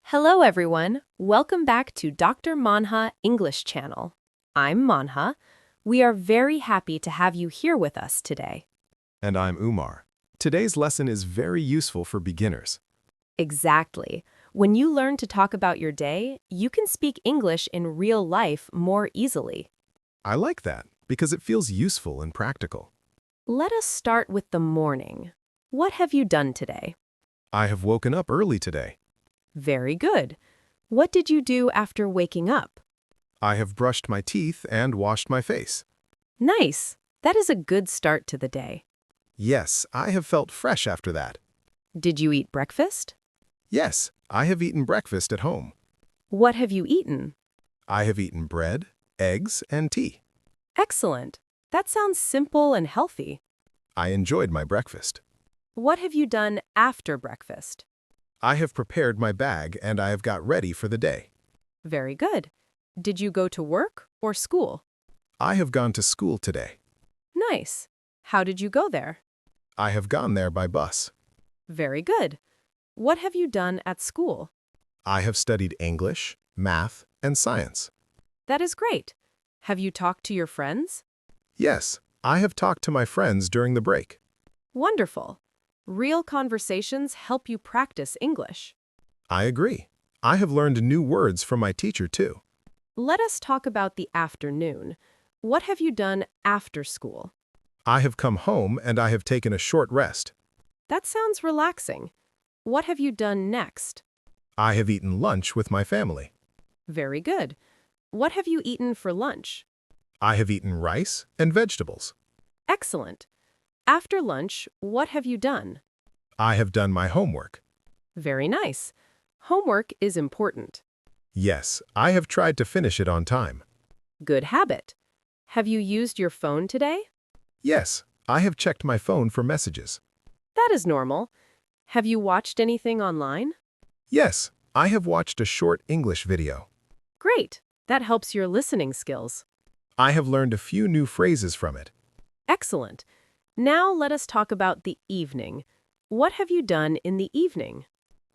Hello everyone, welcome back to Dr. Manha English Channel. I'm Manha. We are very happy to have you here with us today. And I'm Umar. Today's lesson is very useful for beginners. Exactly. When you learn to talk about your day, you can speak English in real life more easily. I like that because it feels useful and practical. Let us start with the morning. What have you done today? I have woken up early today. Very good. What did you do after waking up? I have brushed my teeth and washed my face. Nice. That is a good start to the day. Yes, I have felt fresh after that. Did you eat breakfast? Yes, I have eaten breakfast at home. What have you eaten? I have eaten bread, eggs, and tea. Excellent. That sounds simple and healthy. I enjoyed my breakfast. What have you done after breakfast? I have prepared my bag and I have got ready for the day. Very good. Did you go to work or school? I have gone to school today. Nice. How did you go there? I have gone there by bus. Very good. What have you done at school? I have studied English, math, and science. That is great. Have you talked to your friends? Yes, I have talked to my friends during the break. Wonderful. Real conversations help you practice English. I agree. I have learned new words from my teacher too. Let us talk about the afternoon. What have you done after school? I have come home and I have taken a short rest. That sounds relaxing. What have you done next? I have eaten lunch with my family. Very good. What have you eaten for lunch? I have eaten rice and vegetables. Excellent. After lunch, what have you done? I have done my homework. Very nice. Homework is important. Yes, I have tried to finish it on time. Good habit. Have you used your phone today? Yes, I have checked my phone for messages. That is normal. Have you watched anything online? Yes, I have watched a short English video. Great. That helps your listening skills. I have learned a few new phrases from it. Excellent. Now let us talk about the evening. What have you done in the evening?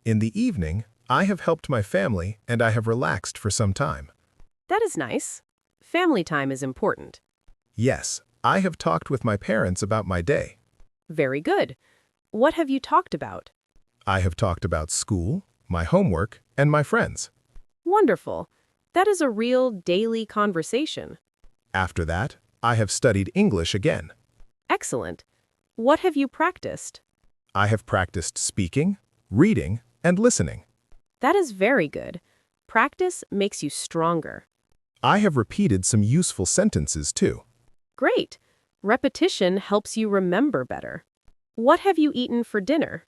In the evening, I have helped my family and I have relaxed for some time. That is nice. Family time is important. Yes, I have talked with my parents about my day. Very good. What have you talked about? I have talked about school, my homework, and my friends. Wonderful. That is a real daily conversation. After that, I have studied English again. Excellent. What have you practiced? I have practiced speaking, reading, and listening. That is very good. Practice makes you stronger. I have repeated some useful sentences too. Great. Repetition helps you remember better. What have you eaten for dinner?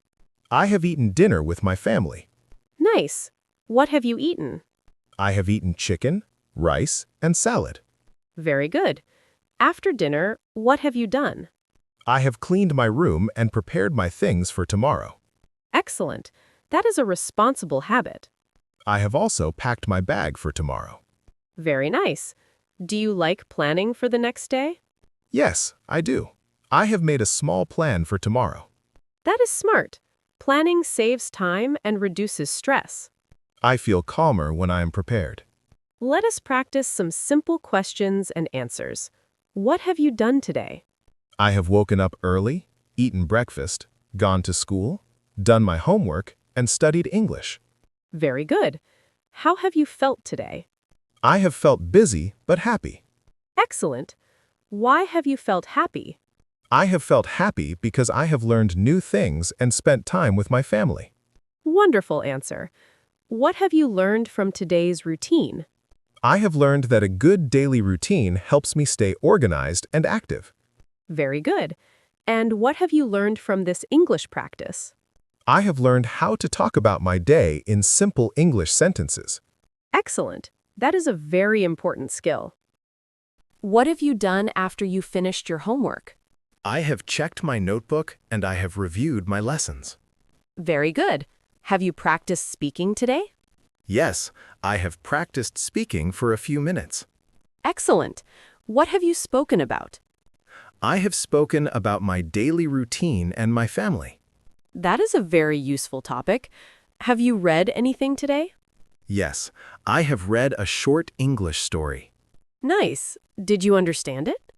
I have eaten dinner with my family. Nice. What have you eaten? I have eaten chicken, rice, and salad. Very good. After dinner, what have you done? I have cleaned my room and prepared my things for tomorrow. Excellent. That is a responsible habit. I have also packed my bag for tomorrow. Very nice. Do you like planning for the next day? Yes, I do. I have made a small plan for tomorrow. That is smart. Planning saves time and reduces stress. I feel calmer when I am prepared. Let us practice some simple questions and answers. What have you done today? I have woken up early, eaten breakfast, gone to school, done my homework, and studied English. Very good. How have you felt today? I have felt busy but happy. Excellent. Why have you felt happy? I have felt happy because I have learned new things and spent time with my family. Wonderful answer. What have you learned from today's routine? I have learned that a good daily routine helps me stay organized and active. Very good. And what have you learned from this English practice? I have learned how to talk about my day in simple English sentences. Excellent. That is a very important skill. What have you done after you finished your homework? I have checked my notebook and I have reviewed my lessons. Very good. Have you practiced speaking today? Yes, I have practiced speaking for a few minutes. Excellent. What have you spoken about? I have spoken about my daily routine and my family. That is a very useful topic. Have you read anything today? Yes, I have read a short English story. Nice. Did you understand it?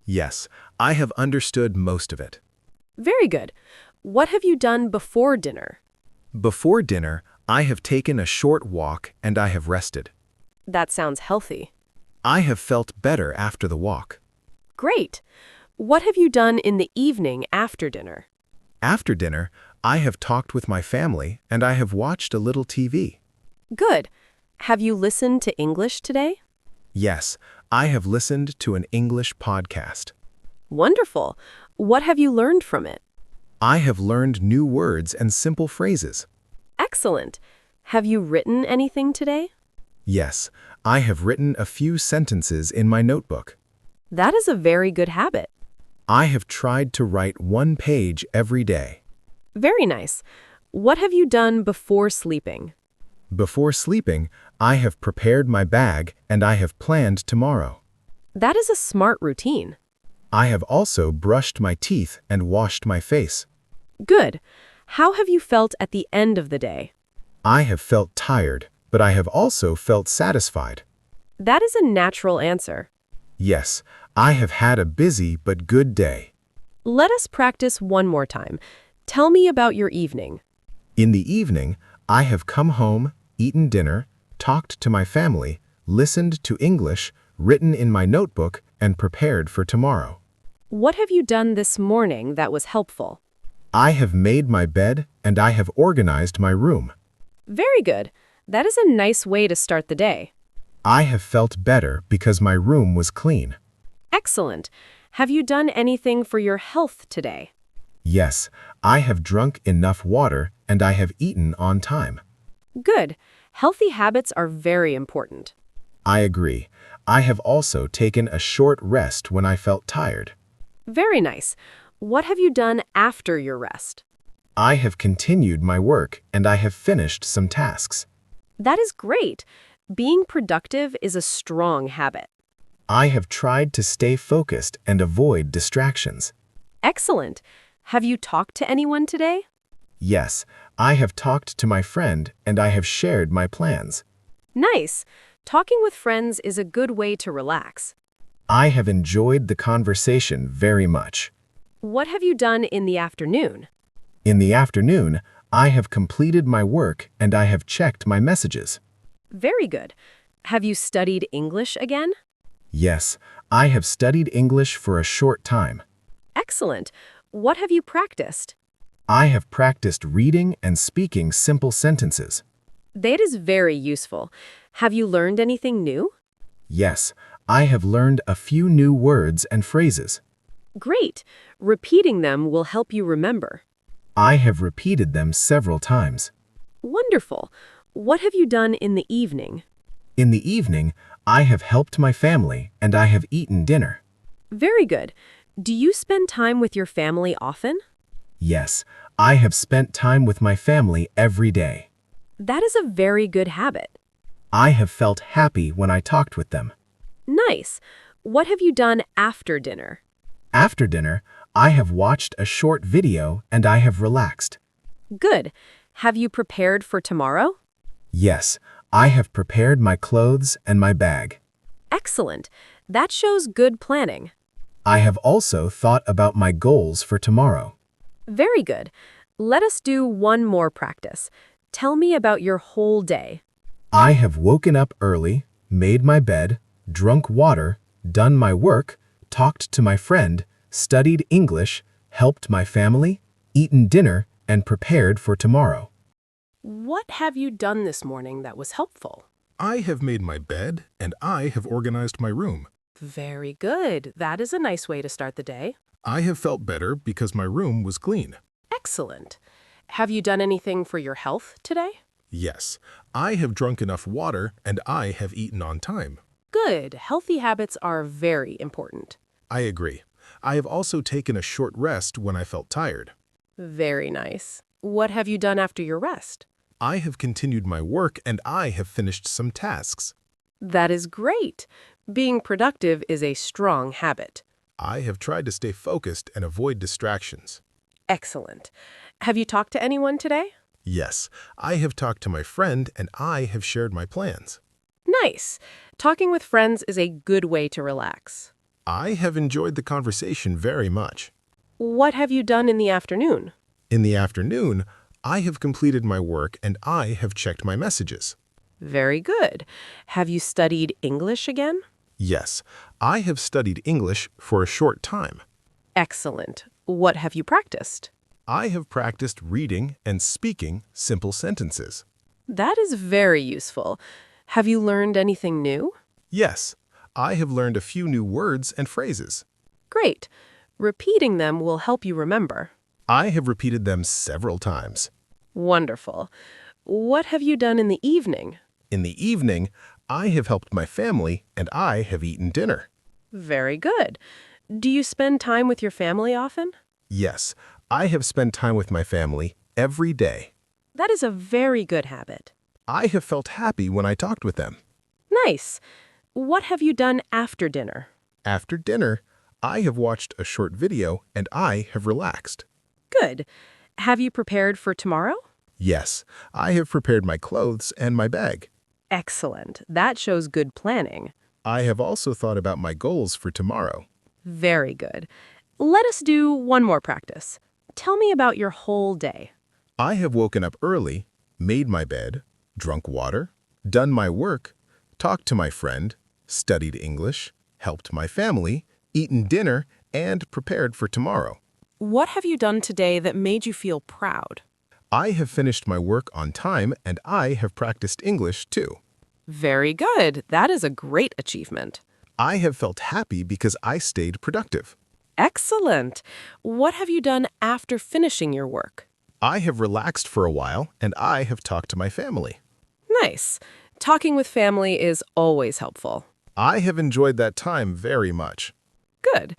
Yes, I have understood most of it. Very good. What have you done before dinner? Before dinner, I have taken a short walk and I have rested. That sounds healthy. I have felt better after the walk. Great. What have you done in the evening after dinner? After dinner, I have talked with my family and I have watched a little TV. Good. Have you listened to English today? Yes, I have listened to an English podcast. Wonderful. What have you learned from it? I have learned new words and simple phrases. Excellent. Have you written anything today? Yes, I have written a few sentences in my notebook. That is a very good habit. I have tried to write one page every day. Very nice. What have you done before sleeping? Before sleeping, I have prepared my bag and I have planned tomorrow. That is a smart routine. I have also brushed my teeth and washed my face. Good. How have you felt at the end of the day? I have felt tired, but I have also felt satisfied. That is a natural answer. Yes, I have had a busy but good day. Let us practice one more time. Tell me about your evening. In the evening, I have come home, eaten dinner, talked to my family, listened to English, written in my notebook, and prepared for tomorrow. What have you done this morning that was helpful? I have made my bed and I have organized my room. Very good. That is a nice way to start the day. I have felt better because my room was clean. Excellent. Have you done anything for your health today? Yes, I have drunk enough water and I have eaten on time. Good. Healthy habits are very important. I agree. I have also taken a short rest when I felt tired. Very nice. What have you done after your rest? I have continued my work and I have finished some tasks. That is great. Being productive is a strong habit. I have tried to stay focused and avoid distractions. Excellent. Have you talked to anyone today? Yes, I have talked to my friend and I have shared my plans. Nice. Talking with friends is a good way to relax. I have enjoyed the conversation very much. What have you done in the afternoon? In the afternoon, I have completed my work and I have checked my messages. Very good. Have you studied English again? Yes, I have studied English for a short time. Excellent. What have you practiced? I have practiced reading and speaking simple sentences. That is very useful. Have you learned anything new? Yes, I have learned a few new words and phrases. Great. Repeating them will help you remember. I have repeated them several times. Wonderful. What have you done in the evening? In the evening, I have helped my family and I have eaten dinner. Very good. Do you spend time with your family often? Yes, I have spent time with my family every day. That is a very good habit. I have felt happy when I talked with them. Nice. What have you done after dinner? After dinner, I have watched a short video and I have relaxed. Good. Have you prepared for tomorrow? Yes, I have prepared my clothes and my bag. Excellent. That shows good planning. I have also thought about my goals for tomorrow. Very good. Let us do one more practice. Tell me about your whole day. I have woken up early, made my bed, drunk water, done my work, talked to my friend, studied English, helped my family, eaten dinner, and prepared for tomorrow. What have you done this morning that was helpful? I have made my bed and I have organized my room. Very good. That is a nice way to start the day. I have felt better because my room was clean. Excellent. Have you done anything for your health today? Yes, I have drunk enough water and I have eaten on time. Good. Healthy habits are very important. I agree. I have also taken a short rest when I felt tired. Very nice. What have you done after your rest? I have continued my work and I have finished some tasks. That is great. Being productive is a strong habit. I have tried to stay focused and avoid distractions. Excellent. Have you talked to anyone today? Yes, I have talked to my friend and I have shared my plans. Nice. Talking with friends is a good way to relax. I have enjoyed the conversation very much. What have you done in the afternoon? In the afternoon, I have completed my work and I have checked my messages. Very good. Have you studied English again? Yes, I have studied English for a short time. Excellent. What have you practiced? I have practiced reading and speaking simple sentences. That is very useful. Have you learned anything new? Yes, I have learned a few new words and phrases. Great. Repeating them will help you remember. I have repeated them several times. Wonderful. What have you done in the evening? In the evening, I have helped my family and I have eaten dinner. Very good. Do you spend time with your family often? Yes, I have spent time with my family every day. That is a very good habit. I have felt happy when I talked with them. Nice. What have you done after dinner? After dinner, I have watched a short video and I have relaxed. Good. Have you prepared for tomorrow? Yes, I have prepared my clothes and my bag. Excellent. That shows good planning. I have also thought about my goals for tomorrow. Very good. Let us do one more practice. Tell me about your whole day. I have woken up early, made my bed, drunk water, done my work, talked to my friend, studied English, helped my family, eaten dinner, and prepared for tomorrow. What have you done today that made you feel proud? I have finished my work on time and I have practiced English too. Very good. That is a great achievement. I have felt happy because I stayed productive. Excellent. What have you done after finishing your work? I have relaxed for a while and I have talked to my family. Nice. Talking with family is always helpful. I have enjoyed that time very much. Good.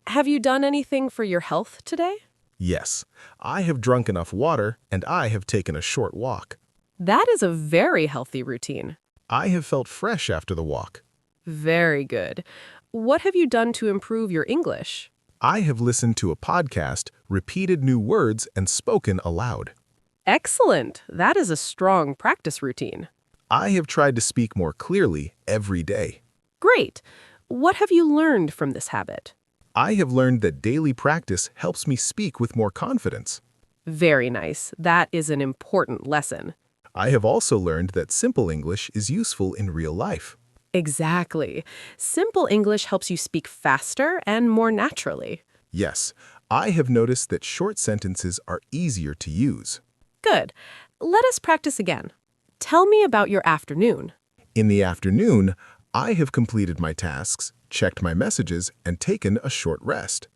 Have you done anything for your health today? Yes, I have drunk enough water and I have taken a short walk. That is a very healthy routine. I have felt fresh after the walk. Very good. What have you done to improve your English? I have listened to a podcast, repeated new words, and spoken aloud. Excellent. That is a strong practice routine. I have tried to speak more clearly every day. Great. What have you learned from this habit? I have learned that daily practice helps me speak with more confidence. Very nice. That is an important lesson. I have also learned that simple English is useful in real life. Exactly. Simple English helps you speak faster and more naturally. Yes, I have noticed that short sentences are easier to use. Good. Let us practice again. Tell me about your afternoon. In the afternoon, I have completed my tasks, checked my messages, and taken a short rest.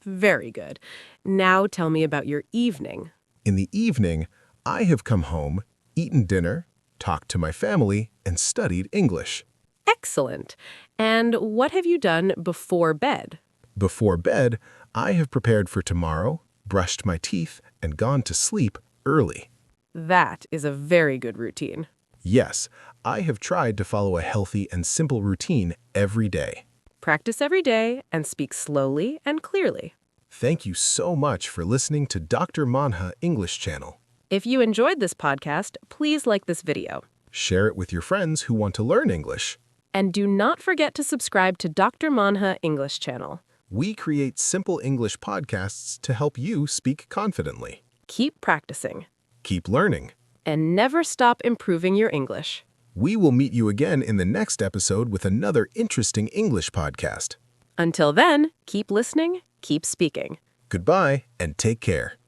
Very good. Now tell me about your evening. In the evening, I have come home, eaten dinner, talked to my family, and studied English. Excellent. And what have you done before bed? Before bed, I have prepared for tomorrow, brushed my teeth, and gone to sleep early. That is a very good routine. Yes, I have tried to follow a healthy and simple routine every day. Practice every day and speak slowly and clearly. Thank you so much for listening to Dr. Manha English Channel. If you enjoyed this podcast, please like this video. Share it with your friends who want to learn English. And do not forget to subscribe to Dr. Manha English Channel. We create simple English podcasts to help you speak confidently. Keep practicing. Keep learning. And never stop improving your English. We will meet you again in the next episode with another interesting English podcast. Until then, keep listening, keep speaking. Goodbye and take care.